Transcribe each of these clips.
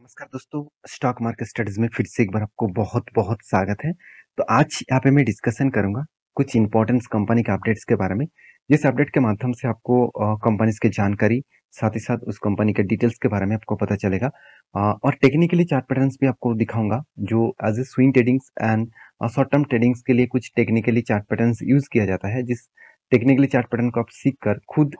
नमस्कार दोस्तों, stock market studies में फिर से एक बार आपको बहुत-बहुत स्वागत है। तो आज यहाँ पे मैं डिस्कशन करूँगा कुछ इम्पोर्टेंट कंपनी के अपडेट्स के बारे में, जिस अपडेट के माध्यम से आपको कंपनीज़ की जानकारी, साथ ही साथ उस कंपनी के डिटेल्स के बारे में आपको पता चलेगा। और टेक्निकली चार्ट पैटर्न्स भी आपको दिखाऊँगा, जो as a swing tradings and short term tradings के लिए कुछ टेक्निकली चार्ट पैटर्न्स यूज़ किया जाता है, जिस टेक्निकली चार्ट पैटर्न को आप सीख कर खुद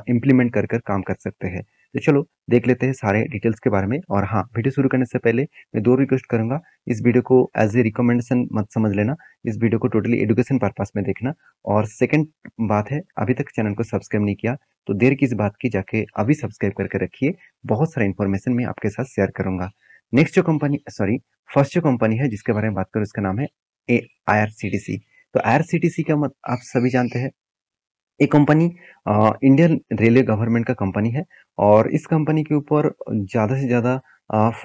इम्प्लीमेंट कर काम कर सकते हैं। तो चलो देख लेते हैं सारे डिटेल्स के बारे में। और हाँ, वीडियो शुरू करने से पहले मैं 2 रिक्वेस्ट करूँगा। इस वीडियो को एज़ ए रिकमेंडेशन मत समझ लेना। इस वीडियो को टोटली एजुकेशन पर्पस में देखना। और सेकंड बात है, अभी तक चैनल को सब्सक्राइब नहीं किया तो देर किस बात की, जाके अभी सब्सक्राइब करके रखिए। बहुत सारा इन्फॉर्मेशन मैं आपके साथ शेयर करूँगा। नेक्स्ट जो कंपनी फर्स्ट जो कंपनी है जिसके बारे में बात करूँ, उसका नाम है IRCTC। तो IRCTC का मत आप सभी जानते हैं। ये कंपनी इंडियन रेलवे गवर्नमेंट का कंपनी है और इस कंपनी के ऊपर ज़्यादा से ज़्यादा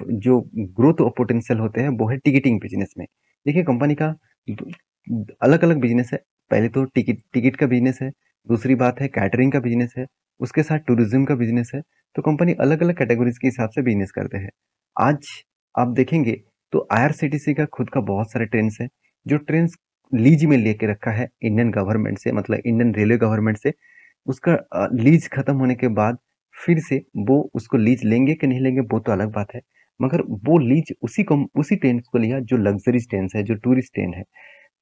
जो ग्रोथ पोटेंशियल होते हैं वो है टिकटिंग बिजनेस में। देखिए कंपनी का अलग अलग बिजनेस है। पहले तो टिकट टिकट का बिजनेस है, दूसरी बात है कैटरिंग का बिजनेस है, उसके साथ टूरिज्म का बिजनेस है। तो कंपनी अलग अलग कैटेगरीज के हिसाब से बिजनेस करते हैं। आज आप देखेंगे तो IRCTC का खुद का बहुत सारे ट्रेन्स है, जो ट्रेन्स लीज में लेके रखा है इंडियन गवर्नमेंट से, मतलब इंडियन रेलवे गवर्नमेंट से। उसका लीज खत्म होने के बाद फिर से वो उसको लीज लेंगे कि नहीं लेंगे वो तो अलग बात है, मगर वो लीज उसी ट्रेन को लिया जो लग्जरी ट्रेन है, जो टूरिस्ट ट्रेन है।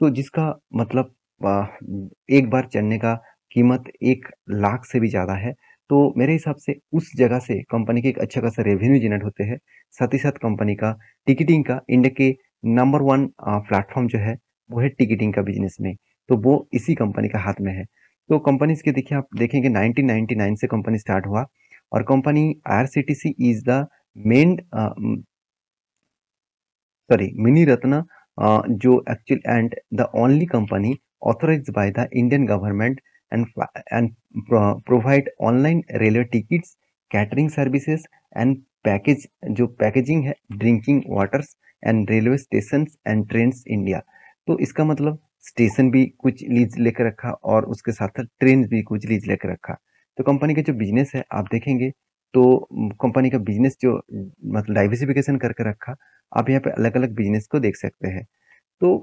तो जिसका मतलब एक बार चढ़ने का कीमत 1 लाख से भी ज़्यादा है। तो मेरे हिसाब से उस जगह से कंपनी के एक अच्छा खासा रेवेन्यू जनरेट होते हैं। साथ ही साथ कंपनी का टिकटिंग का इंडिया के नंबर 1 प्लेटफॉर्म जो है वो है टिकटिंग का बिजनेस में। तो वो इसी कंपनी का हाथ में है। तो कंपनीज के देखिए, आप देखेंगे 1999 से कंपनी स्टार्ट हुआ और company IRCTC is the main mini ratna, जो actual and the only company authorized by the Indian government and provide online railway tickets, catering services and package जो पैकेजिंग है drinking waters and railway station and trains India. तो इसका मतलब station भी कुछ lease लेकर रखा और उसके साथ साथ ट्रेन भी कुछ लीज लेकर रखा। तो कंपनी का जो बिजनेस है आप देखेंगे तो कंपनी का बिजनेस जो मतलब डाइवर्सिफिकेशन करके रखा। आप यहाँ पे अलग अलग बिजनेस को देख सकते हैं। तो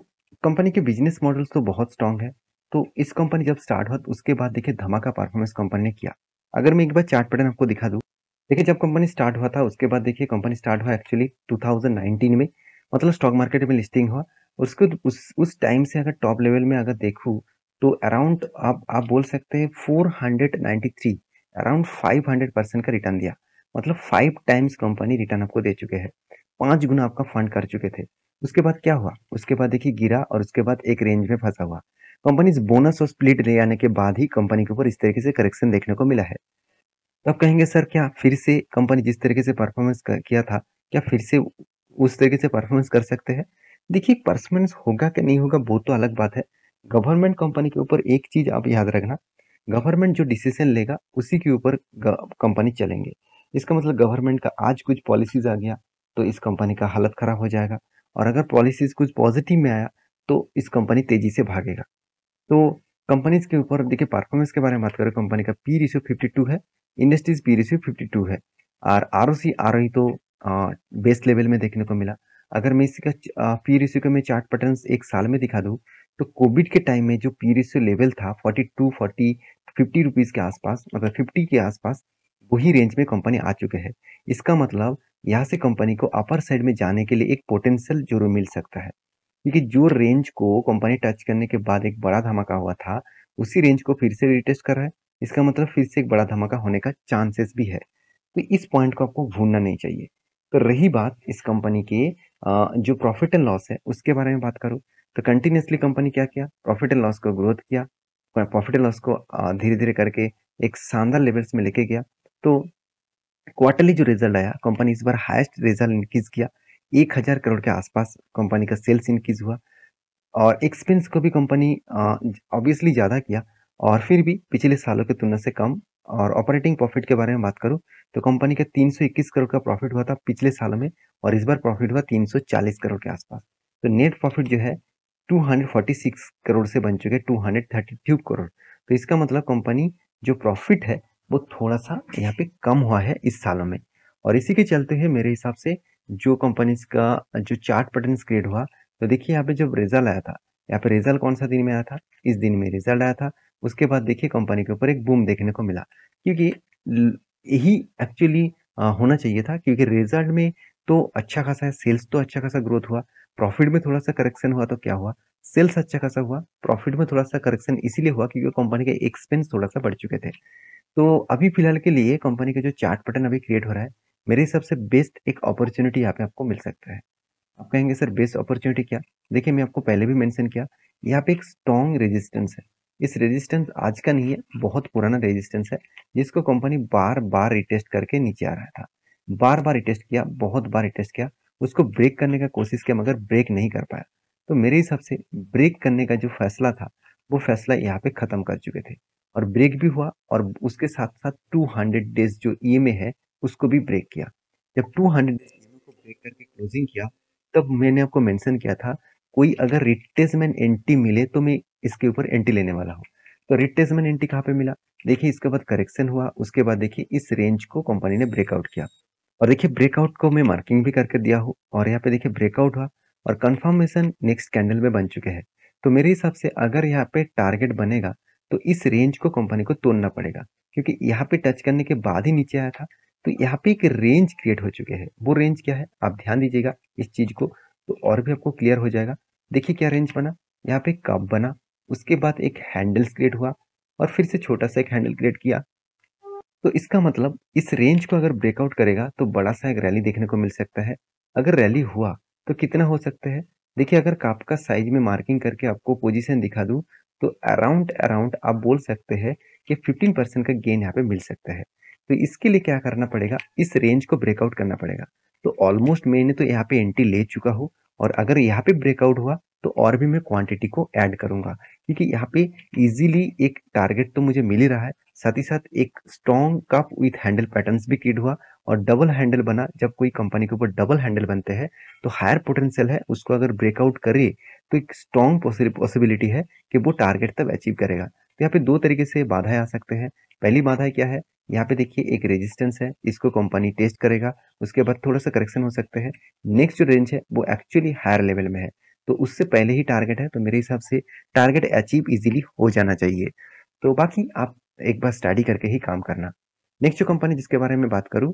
कंपनी के बिजनेस मॉडल्स तो बहुत स्ट्रांग है। तो इस कंपनी जब स्टार्ट हुआ तो उसके बाद देखिए धमाका परफॉर्मेंस कंपनी ने किया। अगर मैं एक बार चार्ट पैटर्न आपको दिखा दूं, देखिए जब कंपनी स्टार्ट हुआ था उसके बाद देखिए कंपनी स्टार्ट हुआ एक्चुअली 2019 में, मतलब स्टॉक मार्केट में लिस्टिंग हुआ। उसको उस टाइम से अगर टॉप लेवल में अगर देखूं तो अराउंड आप बोल सकते हैं 493, अराउंड 500% का रिटर्न दिया। मतलब 5 टाइम्स कंपनी रिटर्न आपको दे चुके हैं, 5 गुना आपका फंड कर चुके थे। उसके बाद क्या हुआ, उसके बाद देखिए गिरा और उसके बाद एक रेंज में फंसा हुआ। कंपनी बोनस और स्प्लिट ले आने के बाद ही कंपनी के ऊपर इस तरीके से करेक्शन देखने को मिला है। तो आप कहेंगे सर क्या फिर से कंपनी जिस तरीके से परफॉर्मेंस किया था, क्या फिर से उस तरीके से परफॉर्मेंस कर सकते हैं? देखिए परफॉर्मेंस होगा कि नहीं होगा वो तो अलग बात है। गवर्नमेंट कंपनी के ऊपर एक चीज आप याद रखना, गवर्नमेंट जो डिसीजन लेगा उसी के ऊपर कंपनी चलेंगे। इसका मतलब गवर्नमेंट का आज कुछ पॉलिसीज आ गया तो इस कंपनी का हालत खराब हो जाएगा, और अगर पॉलिसीज कुछ पॉजिटिव में आया तो इस कंपनी तेजी से भागेगा। तो कंपनीज के ऊपर देखिए परफॉर्मेंस के बारे में बात करें, कंपनी का पी रेशियो 52 है, इंडस्ट्रीज पी रेशियो 52 है, और आरओसी आरओई तो बेस्ट लेवल में देखने को मिला। अगर मैं इसका पी रेशियो का मैं चार्ट पैटर्न्स एक साल में दिखा दूं तो कोविड के टाइम में जो पी रेशियो लेवल था 50 के आसपास, मतलब 50 के आसपास, वही रेंज में कंपनी आ चुके हैं। इसका मतलब यहाँ से कंपनी को अपर साइड में जाने के लिए एक पोटेंशियल जरूर मिल सकता है, क्योंकि जो रेंज को कंपनी टच करने के बाद एक बड़ा धमाका हुआ था, उसी रेंज को फिर से रिटेस्ट कर रहा है। इसका मतलब फिर से एक बड़ा धमाका होने का चांसेस भी है। तो इस पॉइंट को आपको भूलना नहीं चाहिए। तो रही बात इस कंपनी के जो प्रॉफिट एंड लॉस है उसके बारे में बात करूं, तो कंटिन्यूसली कंपनी क्या किया, प्रॉफिट एंड लॉस को ग्रोथ किया, प्रॉफिट एंड लॉस को धीरे धीरे करके एक शानदार लेवल्स में लेके गया। तो क्वार्टरली जो रिजल्ट आया, कंपनी इस बार हाईएस्ट रिजल्ट इंक्रीज किया, 1000 करोड़ के आसपास कंपनी का सेल्स इंक्रीज हुआ। और एक्सपेंस को भी कंपनी ऑब्वियसली ज़्यादा किया, और फिर भी पिछले सालों की तुलना से कम। और ऑपरेटिंग प्रॉफिट के बारे में बात करूं तो कंपनी का 321 करोड़ का प्रॉफिट हुआ था पिछले सालों में, और इस बार प्रॉफिट हुआ 340 करोड़ के आसपास। तो नेट प्रॉफिट जो है 246 करोड़ से बन चुके 232 करोड़। तो इसका मतलब कंपनी जो प्रॉफिट है वो थोड़ा सा यहाँ पे कम हुआ है इस सालों में। और इसी के चलते है मेरे हिसाब से जो कंपनीज का जो चार्ट पैटर्न क्रिएट हुआ, तो देखिए यहाँ पे जब रिजल्ट आया था, यहाँ पे रिजल्ट कौन सा दिन में आया था, इस दिन में रिजल्ट आया था। उसके बाद देखिए कंपनी के ऊपर एक बूम देखने को मिला, क्योंकि यही एक्चुअली होना चाहिए था, क्योंकि रिजल्ट में तो अच्छा खासा है, सेल्स तो अच्छा खासा ग्रोथ हुआ, प्रॉफिट में थोड़ा सा करेक्शन हुआ, तो क्या हुआ, सेल्स अच्छा खासा हुआ, प्रॉफिट में थोड़ा सा करेक्शन इसीलिए हुआ क्योंकि कंपनी के एक्सपेंस थोड़ा सा बढ़ चुके थे। तो अभी फिलहाल के लिए कंपनी का जो चार्ट पैटर्न अभी क्रिएट हो रहा है, मेरे हिसाब से बेस्ट एक अपॉर्चुनिटी यहाँ पे आपको मिल सकता है। आप कहेंगे सर बेस्ट अपॉर्चुनिटी क्या? देखिए मैं आपको पहले भी मेंशन किया, यहाँ पे एक स्ट्रॉन्ग रेजिस्टेंस है। इस रेजिस्टेंस आज का नहीं है, बहुत पुराना रेजिस्टेंस है, जिसको कंपनी बार बार रिटेस्ट करके नीचे आ रहा था। बार बार रिटेस्ट किया, बहुत बार रिटेस्ट किया, उसको ब्रेक करने का कोशिश किया, मगर ब्रेक नहीं कर पाया। तो मेरे हिसाब से ब्रेक करने का जो फैसला था, वो फैसला यहाँ पे खत्म कर चुके थे, और ब्रेक भी हुआ, और उसके साथ साथ 200 डेज जो ईएमए है उसको भी ब्रेक किया। जब 200 डेज ईएमए को ब्रेक करके क्लोजिंग किया, तब मैंने आपको मेंशन किया था, कोई अगर रिट्रेसमेंट एंटी मिले तो मैं इसके ऊपर एंटी लेने वाला हूँ। तो रिट्रेसमेंट एंटी कहाँ पे मिला? देखिए इसके बाद करेक्शन हुआ, उसके बाद देखिए इस रेंज को कंपनी ने ब्रेकआउट किया, और देखिए ब्रेकआउट को मैं मार्किंग भी करके दिया हूँ, और यहाँ पे देखिए ब्रेकआउट हुआ और कंफर्मेशन नेक्स्ट कैंडल में बन चुके हैं। तो मेरे हिसाब से अगर यहाँ पे टारगेट बनेगा, तो इस रेंज को कंपनी को तोड़ना पड़ेगा, क्योंकि यहाँ पे टच करने के बाद ही नीचे आया था। तो यहाँ पे एक रेंज क्रिएट हो चुके हैं, वो रेंज क्या है आप ध्यान दीजिएगा इस चीज को, तो और भी आपको क्लियर हो जाएगा। देखिए क्या रेंज बना, यहाँ पे कप बना, उसके बाद एक हैंडल्स क्रिएट हुआ, और फिर से छोटा सा एक हैंडल क्रिएट किया। तो इसका मतलब इस रेंज को अगर ब्रेकआउट करेगा तो बड़ा सा एक रैली देखने को मिल सकता है। अगर रैली हुआ तो कितना हो सकता है? देखिए अगर काप का साइज में मार्किंग करके आपको पोजीशन दिखा दूं, तो अराउंड अराउंड आप बोल सकते हैं कि 15% का गेन यहाँ पे मिल सकता है। तो इसके लिए क्या करना पड़ेगा, इस रेंज को ब्रेकआउट करना पड़ेगा। तो ऑलमोस्ट मैंने तो यहाँ पे एंट्री ले चुका हूँ, और अगर यहाँ पे ब्रेकआउट हुआ तो और भी मैं क्वांटिटी को ऐड करूंगा, क्योंकि यहाँ पे इजीली एक टारगेट तो मुझे मिल ही रहा है, साथ ही साथ एक strong cup with handle patterns भी क्रिएट हुआ, और डबल हैंडल बना। जब कोई कंपनी के ऊपर डबल हैंडल बनते हैं तो हायर पोटेंशियल है, उसको अगर ब्रेकआउट करे तो एक स्ट्रॉन्ग पॉसिबिलिटी है कि वो टारगेट तब अचीव करेगा। तो यहाँ पे दो तरीके से बाधाएं आ सकते हैं। पहली बाधा क्या है, यहाँ पे देखिए एक रेजिस्टेंस है, इसको कंपनी टेस्ट करेगा, उसके बाद थोड़ा सा करेक्शन हो सकते हैं। नेक्स्ट जो रेंज है वो एक्चुअली हायर लेवल में है, तो उससे पहले ही टारगेट है, तो मेरे हिसाब से टारगेट अचीव इजीली हो जाना चाहिए। तो बाकी आप एक बार स्टडी करके ही काम करना। नेक्स्ट जो कंपनी जिसके बारे में बात करूं,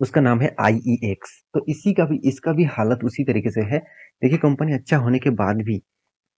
उसका नाम है IEX। तो इसका भी हालत उसी तरीके से है। देखिए कंपनी अच्छा होने के बाद भी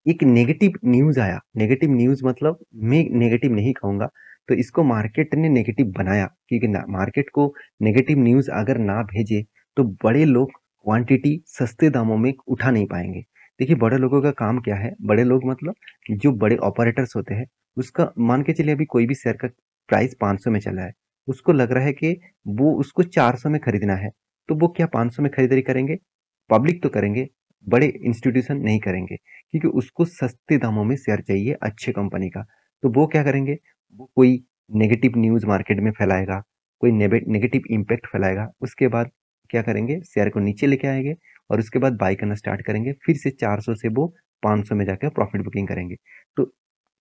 एक नेगेटिव न्यूज आया, नेगेटिव न्यूज मतलब मैं नेगेटिव नहीं कहूंगा, तो इसको मार्केट ने नेगेटिव बनाया, क्योंकि मार्केट को नेगेटिव न्यूज अगर ना भेजे तो बड़े लोग क्वांटिटी सस्ते दामों में उठा नहीं पाएंगे। देखिए बड़े लोगों का काम क्या है, बड़े लोग मतलब जो बड़े ऑपरेटर्स होते हैं, उसका मान के चलिए अभी कोई भी शेयर का प्राइस 500 में चल रहा है, उसको लग रहा है कि वो उसको 400 में खरीदना है, तो वो क्या 500 में खरीदारी करेंगे? पब्लिक तो करेंगे, बड़े इंस्टीट्यूशन नहीं करेंगे, क्योंकि उसको सस्ते दामों में शेयर चाहिए अच्छे कंपनी का। तो वो क्या करेंगे, वो कोई नेगेटिव न्यूज मार्केट में फैलाएगा, कोई नेगेटिव इम्पैक्ट फैलाएगा, उसके बाद क्या करेंगे, शेयर को नीचे लेके आएंगे, और उसके बाद बाई करना स्टार्ट करेंगे, फिर से 400 से वो 500 में जाकर प्रॉफिट बुकिंग करेंगे। तो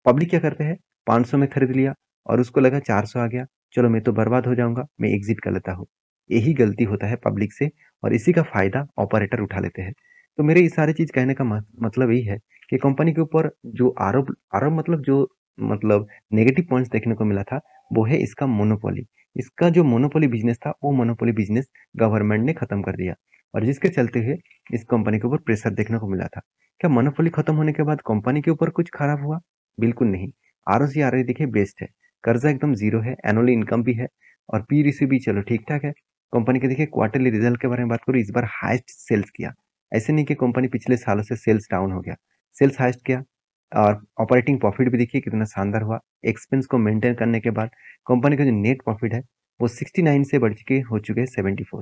पब्लिक क्या करते हैं, 500 में खरीद लिया और उसको लगा 400 आ गया, चलो मैं तो बर्बाद हो जाऊंगा, मैं एग्जिट कर लेता हूँ। यही गलती होता है पब्लिक से, और इसी का फायदा ऑपरेटर उठा लेते हैं। तो मेरे ये सारी चीज कहने का मतलब यही है कि कंपनी के ऊपर जो आरोप आरोप मतलब जो मतलब नेगेटिव पॉइंट्स देखने को मिला था, वो है इसका मोनोपोली। इसका जो मोनोपोली बिजनेस था, वो मोनोपोली बिजनेस गवर्नमेंट ने खत्म कर दिया, और जिसके चलते हुए इस कंपनी के ऊपर प्रेशर देखने को मिला था। क्या मोनोपोली खत्म होने के बाद कंपनी के ऊपर कुछ खराब हुआ? बिल्कुल नहीं। ROC ROE देखिए बेस्ट है, कर्जा एकदम जीरो है, एनुअल इनकम भी है, और पी रिसी भी चलो ठीक ठाक है। कंपनी के देखिए क्वार्टरली रिजल्ट के बारे में बात करूँ, इस बार हाईएस्ट सेल्स किया। ऐसे नहीं कि कंपनी पिछले सालों से सेल्स डाउन हो गया, सेल्स हाईएस्ट किया। और ऑपरेटिंग प्रॉफिट भी देखिए कितना शानदार हुआ। एक्सपेंस को मेंटेन करने के बाद कंपनी का जो नेट प्रॉफिट है वो 69 से बढ़ के हो चुके हैं 74।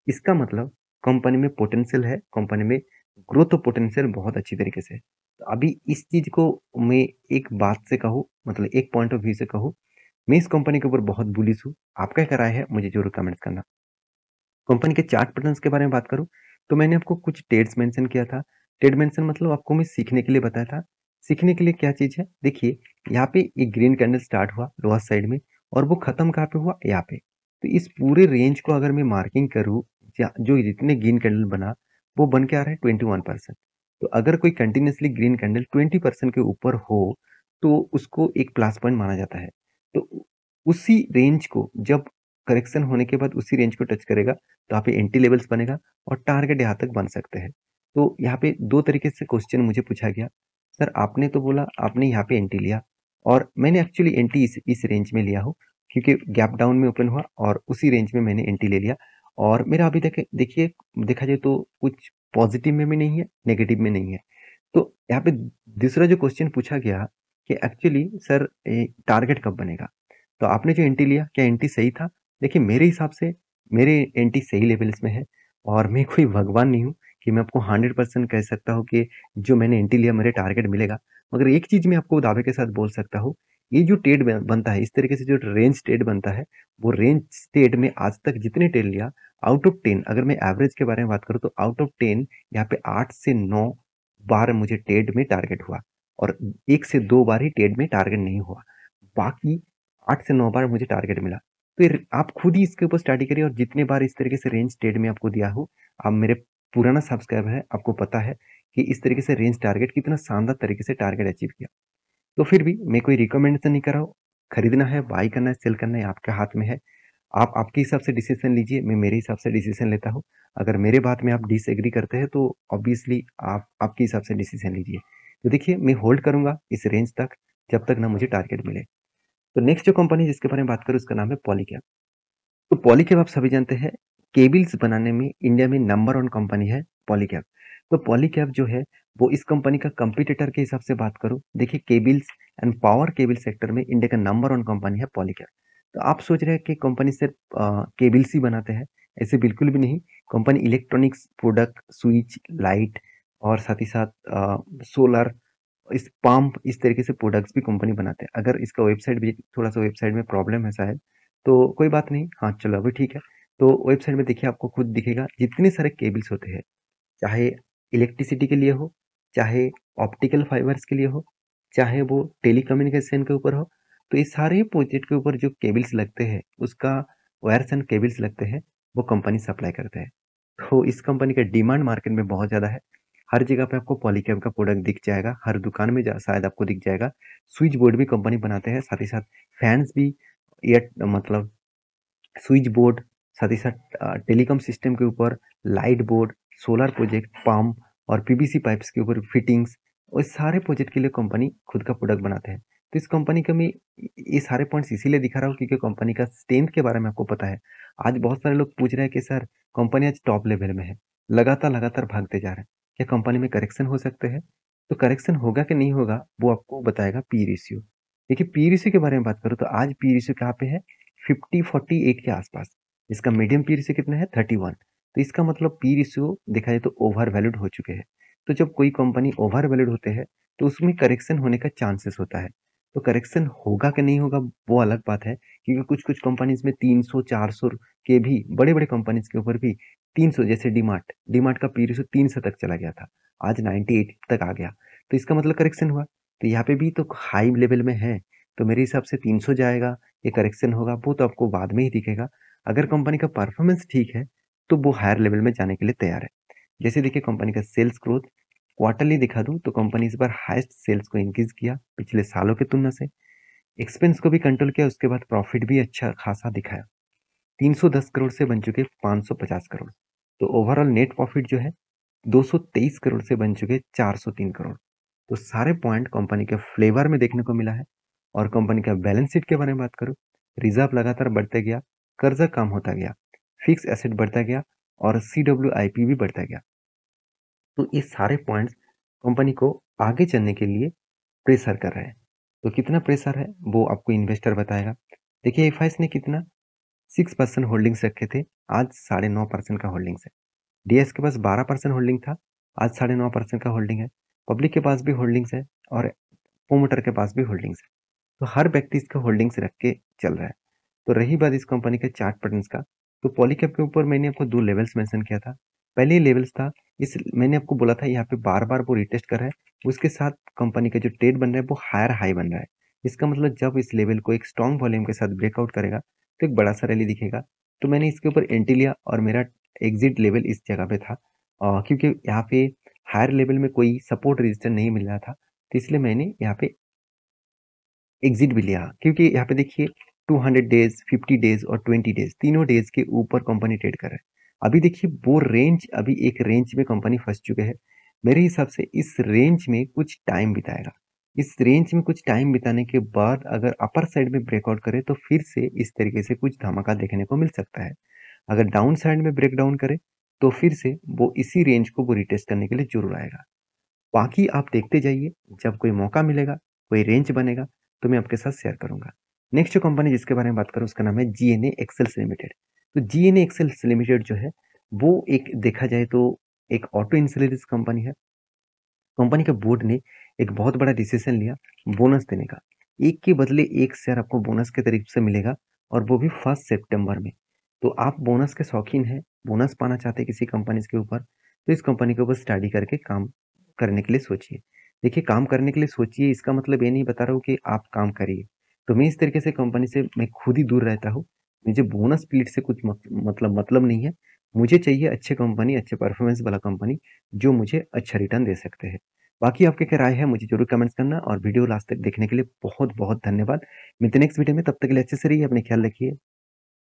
इसका मतलब कंपनी में पोटेंशियल है, कंपनी में ग्रोथ पोटेंशियल बहुत अच्छी तरीके से है। तो अभी इस चीज को मैं एक बात से कहूँ, मतलब एक पॉइंट ऑफ व्यू से कहूँ, मैं इस कंपनी के ऊपर बहुत बुलिश हूँ। आपका क्या राय है मुझे जरूर कमेंट्स करना। कंपनी के चार्ट पैटर्न्स के बारे में बात करूँ, तो मैंने आपको कुछ ट्रेड्स मेंशन किया था। ट्रेड मेंशन मतलब आपको मैं सीखने के लिए बताया था। सीखने के लिए क्या चीज़ है, देखिए यहाँ पे एक ग्रीन कैंडल स्टार्ट हुआ लोअर साइड में, और वो खत्म कहाँ पे हुआ, यहाँ पे। तो इस पूरे रेंज को अगर मैं मार्किंग करूँ जो जितने ग्रीन कैंडल बना वो बन के आ रहा है 21%। तो अगर कोई कंटिन्यूसली ग्रीन कैंडल 20% के ऊपर हो तो उसको एक प्लस पॉइंट माना जाता है। तो उसी रेंज को जब करेक्शन होने के बाद उसी रेंज को टच करेगा तो यहाँ पे एंटी लेवल्स बनेगा और टारगेट यहाँ तक बन सकते हैं। तो यहाँ पे दो तरीके से क्वेश्चन मुझे पूछा गया, सर आपने तो बोला आपने यहाँ पे एंटी लिया और मैंने एक्चुअली एंटी इस रेंज में लिया हूँ क्योंकि गैप डाउन में ओपन हुआ और उसी रेंज में मैंने एंटी ले लिया और मेरा अभी तक देखिए देखा जाए तो कुछ पॉजिटिव में भी नहीं है, नेगेटिव में नहीं है। तो यहाँ पे दूसरा जो क्वेश्चन पूछा गया कि एक्चुअली सर टारगेट कब बनेगा? तो आपने जो एंटी लिया क्या एंटी सही था? देखिए मेरे हिसाब से मेरे एंटी सही लेवल्स में है और मैं कोई भगवान नहीं हूँ कि मैं आपको 100% कह सकता हूँ कि जो मैंने एंटी लिया मेरे टारगेट मिलेगा। मगर एक चीज़ मैं आपको दावे के साथ बोल सकता हूँ, ये जो ट्रेड बनता है, इस तरीके से जो रेंज ट्रेड बनता है, वो रेंज ट्रेड में आज तक जितने ट्रेड लिया आउट ऑफ 10 अगर मैं एवरेज के बारे में बात करूँ तो आउट ऑफ 10 यहाँ पे 8 से 9 बार मुझे ट्रेड में टारगेट हुआ और 1 से 2 बार ही ट्रेड में टारगेट नहीं हुआ। बाकी 8 से 9 बार मुझे टारगेट मिला। फिर आप खुद ही इसके ऊपर स्टडी करिए और जितने बार इस तरीके से रेंज ट्रेड में आपको दिया हो, आप मेरे पुराना सब्सक्राइबर है, आपको पता है कि इस तरीके से रेंज टारगेट कितना शानदार तरीके से टारगेट अचीव किया। तो फिर भी मैं कोई रिकमेंडेशन नहीं कर रहा हूँ, खरीदना है, बाय करना है, सेल करना है, आपके हाथ में है। आप आपके हिसाब से डिसीजन लीजिए, मैं मेरे हिसाब से डिसीजन लेता हूँ। अगर मेरे बात में आप डिसएग्री करते हैं तो ऑब्वियसली आप आपके हिसाब से डिसीजन लीजिए। तो देखिए मैं होल्ड करूँगा इस रेंज तक जब तक ना मुझे टारगेट मिले। तो नेक्स्ट जो कंपनी जिसके बारे में बात करूँ उसका नाम है पॉलीकैब। तो पॉलीकैब आप सभी जानते हैं केबल्स बनाने में इंडिया में नंबर वन कंपनी है पॉलीकैब। तो पॉलीकैब जो है वो इस कंपनी का कंपटीटर के हिसाब से बात करूं, देखिए cables and power cable sector में इंडिया का नंबर वन कंपनी है पॉलीकैब। तो आप सोच रहे हैं कि कंपनी सिर्फ केबल्स ही बनाते हैं, ऐसे बिल्कुल भी नहीं। Company electronics product, switch, light और साथ ही साथ सोलर, इस पंप, इस तरीके से प्रोडक्ट्स भी कंपनी बनाते हैं। अगर इसका वेबसाइट भी थोड़ा सा वेबसाइट में प्रॉब्लम है शायद, तो कोई बात नहीं, हाँ चलो अभी ठीक है। तो वेबसाइट में देखिए आपको खुद दिखेगा जितने सारे केबल्स होते हैं, चाहे इलेक्ट्रिसिटी के लिए हो, चाहे ऑप्टिकल फाइबर्स के लिए हो, चाहे वो टेलीकम्युनिकेशन के ऊपर हो, तो ये सारे प्रोजेक्ट के ऊपर जो केबल्स लगते हैं उसका वायर्स एंड केबल्स लगते हैं, वो कंपनी सप्लाई करते हैं। तो इस कंपनी का डिमांड मार्केट में बहुत ज़्यादा है। हर जगह पे आपको पॉलीकैब का प्रोडक्ट दिख जाएगा, हर दुकान में शायद आपको दिख जाएगा। स्विच बोर्ड भी कंपनी बनाते हैं, साथ ही साथ फैंस भी, ये मतलब स्विच बोर्ड, साथ ही साथ टेलीकॉम सिस्टम के ऊपर light board, solar project, pump और पीवीसी पाइप्स के ऊपर फिटिंग्स, और सारे प्रोजेक्ट के लिए कंपनी खुद का प्रोडक्ट बनाते हैं। तो इस कंपनी का मैं ये सारे पॉइंट्स इसीलिए दिखा रहा हूँ क्योंकि कंपनी का स्ट्रेंथ के बारे में आपको पता है। आज बहुत सारे लोग पूछ रहे हैं कि सर कंपनी आज टॉप लेवल में है, लगातार लगातार भागते जा रहे हैं, क्या कंपनी में करेक्शन हो सकते हैं? तो करेक्शन होगा कि नहीं होगा वो आपको बताएगा पी रेशियो। देखिए पी रेशियो के बारे में बात करूँ तो आज पी रेशियो कहाँ पे है, 50-48 के आसपास। इसका मीडियम पी रेशियो कितना है, 31। तो इसका मतलब पी रेशियो देखा जाए तो ओवर वैल्यूड हो चुके हैं। तो जब कोई कंपनी ओवर वैल्यूड होते हैं तो उसमें करेक्शन होने का चांसेस होता है। तो करेक्शन होगा कि नहीं होगा वो अलग बात है, क्योंकि कुछ कुछ कंपनीज में 300-400 के भी बड़े बड़े कंपनीज के ऊपर भी 300, जैसे डीमार्ट डीमार्ट का पी रेशियो 300 तक चला गया था, आज 98 तक आ गया। तो इसका मतलब करेक्शन हुआ। तो यहाँ पे भी तो हाई लेवल में है, तो मेरे हिसाब से 300 जाएगा, ये करेक्शन होगा, वो तो आपको बाद में ही दिखेगा। अगर कंपनी का परफॉर्मेंस ठीक है तो वो हायर लेवल में जाने के लिए तैयार है। जैसे देखिए कंपनी का सेल्स ग्रोथ क्वार्टरली दिखा दूं तो कंपनी इस बार हाईएस्ट सेल्स को इंक्रीज किया पिछले सालों की तुलना से, एक्सपेंस को भी कंट्रोल किया, उसके बाद प्रॉफिट भी अच्छा खासा दिखाया। 310 करोड़ से बन चुके 550 करोड़। तो ओवरऑल नेट प्रॉफिट जो है 223 करोड़ से बन चुके 403 करोड़। तो सारे पॉइंट कंपनी के फ्लेवर में देखने को मिला है। और कंपनी का बैलेंस शीट के बारे में बात करूं, रिजर्व लगातार बढ़ते गया, कर्जा कम होता गया, फिक्स एसेट बढ़ता गया और CWIP भी बढ़ता गया। तो ये सारे पॉइंट्स कंपनी को आगे चलने के लिए प्रेशर कर रहे हैं। तो कितना प्रेशर है वो आपको इन्वेस्टर बताएगा। देखिए एफआईएस ने कितना 6% होल्डिंग्स रखे थे, आज 9.5% का होल्डिंग्स है। डीएस के पास 12% होल्डिंग था, आज 9.5% का होल्डिंग है। पब्लिक के पास भी होल्डिंग्स है और प्रोमोटर के पास भी होल्डिंग्स है। तो हर व्यक्ति इसका होल्डिंग्स रख के चल रहा है। तो रही बात इस कंपनी के चार्ट पैटर्न्स का, तो पॉलीकैब के ऊपर मैंने आपको दो लेवल्स मेंशन किया था। पहले लेवल्स था, इस मैंने आपको बोला था यहाँ पे बार बार वो रिटेस्ट कर रहा है, उसके साथ कंपनी का जो ट्रेड बन रहा है वो हायर हाई बन रहा है। इसका मतलब जब इस लेवल को एक स्ट्रॉन्ग वॉल्यूम के साथ ब्रेकआउट करेगा तो एक बड़ा सा रैली दिखेगा। तो मैंने इसके ऊपर एंट्री लिया और मेरा एग्जिट लेवल इस जगह पे था, क्योंकि यहाँ पे हायर लेवल में कोई सपोर्ट रजिस्टर नहीं मिल रहा था, तो इसलिए मैंने यहाँ पे एग्जिट भी लिया, क्योंकि यहाँ पे देखिए 200 डेज, 50 डेज और 20 डेज, तीनों डेज के ऊपर कंपनी ट्रेड कर रहा है। अभी देखिए वो रेंज, अभी एक रेंज में कंपनी फंस चुके हैं। मेरे हिसाब से इस रेंज में कुछ टाइम बिताएगा। इस रेंज में कुछ टाइम बिताने के बाद अगर अपर साइड में ब्रेकआउट करे तो फिर से इस तरीके से कुछ धमाका देखने को मिल सकता है। अगर डाउन साइड में ब्रेक डाउन करे तो फिर से वो इसी रेंज को वो रिटेस्ट करने के लिए जरूर आएगा। बाकी आप देखते जाइए, जब कोई मौका मिलेगा, कोई रेंज बनेगा, तो मैं आपके साथ शेयर करूँगा। नेक्स्ट जो कंपनी जिसके बारे में बात करूँ उसका नाम है जीएनए एक्सेल्स लिमिटेड। तो जीएनए एक्सेल्स लिमिटेड जो है, वो एक देखा जाए तो एक ऑटो इंश्योरेंस कंपनी है। कंपनी के बोर्ड ने एक बहुत बड़ा डिसीजन लिया बोनस देने का। एक के बदले एक शेयर आपको बोनस के तरीके से मिलेगा, और वो भी 1 सितंबर में। तो आप बोनस के शौकीन हैं, बोनस पाना चाहते हैं किसी कंपनी के ऊपर, तो इस कंपनी के ऊपर स्टडी करके काम करने के लिए सोचिए। देखिए, काम करने के लिए सोचिए, इसका मतलब ये नहीं बता रहा हूँ कि आप काम करिए। तो मैं इस तरीके से कंपनी से मैं खुद ही दूर रहता हूँ। मुझे बोनस स्प्लिट से कुछ मतलब नहीं है। मुझे चाहिए अच्छी कंपनी, अच्छे परफॉर्मेंस वाला कंपनी, जो मुझे अच्छा रिटर्न दे सकते हैं। बाकी आपकी क्या राय है मुझे ज़रूर कमेंट्स करना, और वीडियो लास्ट तक देखने के लिए बहुत-बहुत धन्यवाद। मिलते हैं नेक्स्ट वीडियो में, तब तक के लिए अच्छे से रहिए, अपना ख्याल रखिए।